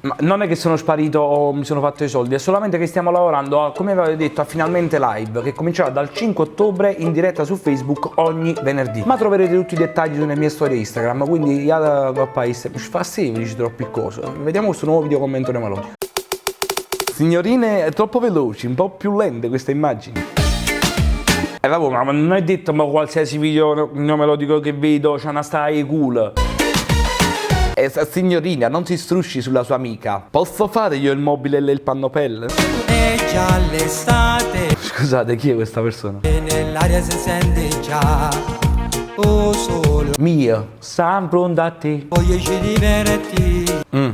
Ma non è che sono sparito o mi sono fatto i soldi, è solamente che stiamo lavorando, come avevo detto, a Finalmente Live, che comincerà dal 5 ottobre in diretta su Facebook ogni venerdì. Ma troverete tutti i dettagli sulle mie storie Instagram, quindi ya papà, fa sì, mi dici troppi cose. Vediamo questo nuovo video commento melodico. Signorine, è troppo veloci, un po' più lente queste immagini. Vabbè, ma non è detto ma qualsiasi video melodico che vedo c'è una stai cool. Signorina, non si strusci sulla sua amica. Posso fare io il mobile e il pannopelle? È già l'estate. Scusate, chi è questa persona? E nell'aria si sente già. Oh solo. Mio, sta pronto a te. Voglio ci diverti.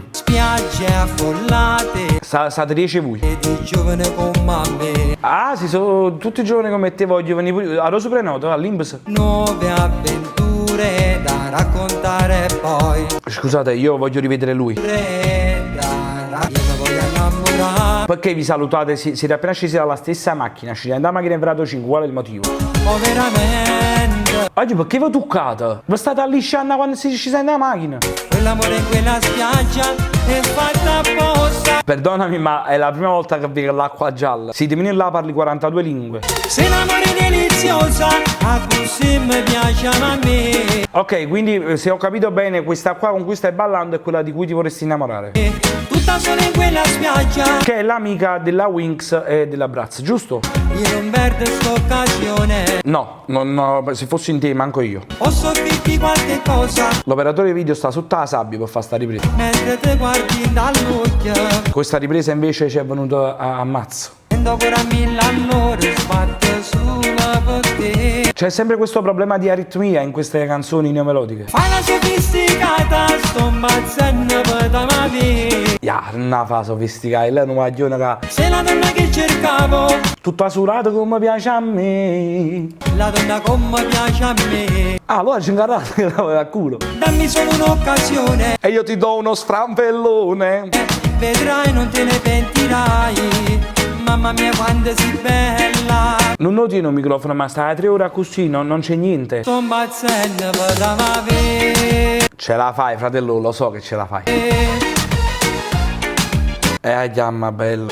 Spiagge affollate. State 10 voi. E di giovane come me. Ah, sì, sono tutti giovani come te, voglio venire pure. A Rosso Prenoto, all'Imbus. Nuove avventure da raccontare poi. Scusate, io voglio rivedere lui. Io mi voglio innamorare. Perché vi salutate? Siete appena scesi dalla stessa macchina, scendete da macchina in Prato 5, qual è il motivo? Oh veramente. Oggi perché vi toccate? Vi state allisciando quando si scende dalla macchina? Quell'amore in quella spiaggia è fatta apposta. Perdonami, ma è la prima volta che vedo l'acqua gialla. Si dimini là parli 42 lingue. Se l'amore è deliziosa, a così mi piace a me. Ok, quindi se ho capito bene, questa qua con cui stai ballando è quella di cui ti vorresti innamorare. Tutta sola in quella spiaggia. Che è l'amica della Winx e della Bratz, giusto? Io non perdo st'occasione. No, se fossi in te manco io. Posso dirti qualche cosa L'operatore video sta sotto la sabbia per fare sta ripresa. mentre ti guardi dall'occhio. Questa ripresa invece ci è venuta a mazzo. E dopo a 1000 all'ora sbatte sulla per te. C'è sempre questo problema di aritmia in queste canzoni neomelodiche. Fai la sofisticata, sto ammazzando per da me. Ya, non fa sofisticata, lei è una maglione che... Sei la donna che cercavo, Tutto asurato come piace a me. la donna come piace a me. Ah, allora ci incarrate che la a culo. Dammi solo un'occasione, E io ti do uno stramfellone. vedrai non te ne pentirai. Mamma mia quanto sei bella. Non lo tieni un microfono, ma stai a 3 ore così, non c'è niente. Sto ammazzando per da me. Ce la fai, fratello, lo so che ce la fai. Chiama bello.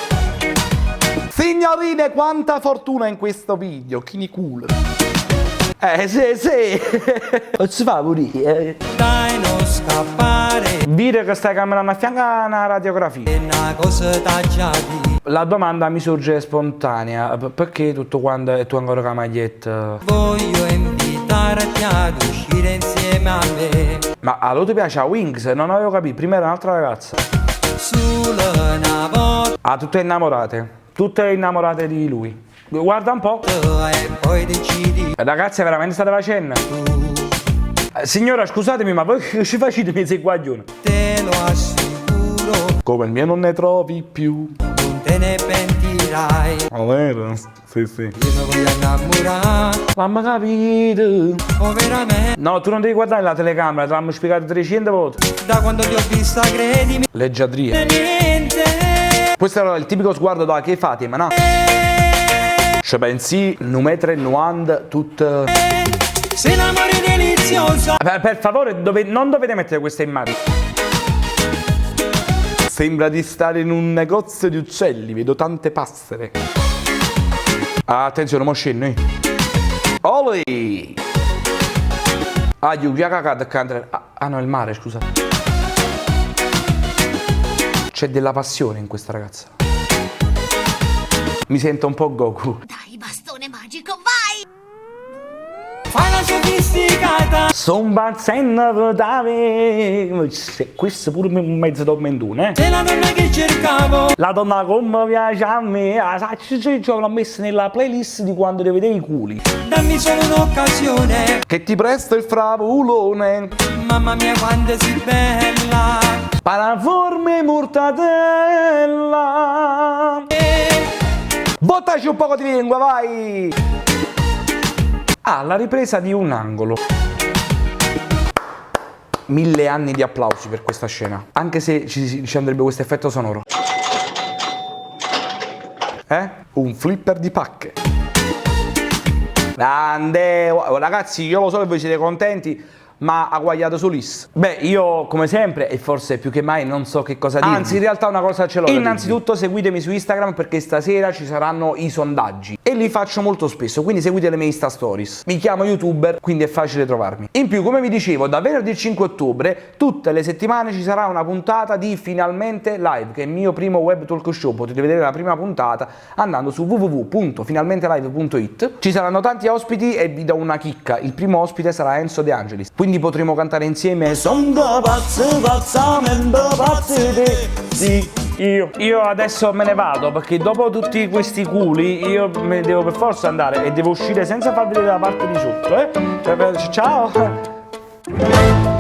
Signorine, quanta fortuna in questo video, chi ni culo. Sì. Non si fa pure. Dai non scappare, Dire che stai camminando a fianco a una radiografia. è una cosa da già di. La domanda mi sorge spontanea. Perché tutto quanto e tu ancora con la maglietta? Voglio invitarti ad uscire insieme a me. Ma allora ti piace a Wings? Non avevo capito, prima era un'altra ragazza. Solo una volta Ah, tutte innamorate. Tutte innamorate di lui. Guarda un po'. e poi decidi Ragazzi, veramente state facendo? tu. Signora, scusatemi, ma voi che ci facete mi sei guaglione? Te lo assicuro, Come il mio non ne trovi più. non te ne pentirai. Ma vero? Sì. Io mi voglio innamorare, Mamma capito. oh veramente. No, tu non devi guardare la telecamera, te l'hanno spiegato 300 volte. Da quando ti ho vista credimi, Leggiadria. niente. Questo era il tipico sguardo da che fate, ma no? Cioè pensi, non mettere nuand tutto... Se l'amore è deliziosa, Per favore, non dovete mettere queste immagini. Sembra di stare in un negozio di uccelli, vedo tante passere. Attenzione, mo scendo. Oli! Ah, no, è il mare, scusa. C'è della passione in questa ragazza. Mi sento un po' Goku. Dai, bastone magico, vai! fai la sofisticata. Son bazzendo da me. Questo è pure un mezzo tormentone, Sei la donna che cercavo, La donna come piace a me. L'ho messa nella playlist di quando ti vedevi i culi. dammi solo un'occasione. Che ti presto il fravulone. Mamma mia quanto sei bella. Paraforme mortadella. Bottaci un poco di lingua, vai! Ah, la ripresa di un angolo. 1000 anni di applausi per questa scena. Anche se ci andrebbe questo effetto sonoro. Un flipper di pacche. Grande! Ragazzi, io lo so che voi siete contenti, ma ha guagliato Solis. Beh, io come sempre e forse più che mai non so che cosa dire. Anzi, in realtà una cosa ce l'ho. Innanzitutto seguitemi su Instagram perché stasera ci saranno i sondaggi e li faccio molto spesso, quindi seguite le mie Insta Stories. Mi chiamo YouTuber, quindi è facile trovarmi. In più, come vi dicevo, da venerdì 5 ottobre tutte le settimane ci sarà una puntata di Finalmente Live, che è il mio primo web talk show. Potete vedere la prima puntata andando su www.finalmentelive.it. Ci saranno tanti ospiti e vi do una chicca. Il primo ospite sarà Enzo De Angelis, quindi potremo cantare insieme Io adesso me ne vado perché dopo tutti questi culi io me devo per forza andare e devo uscire senza far vedere la parte di sotto, Ciao!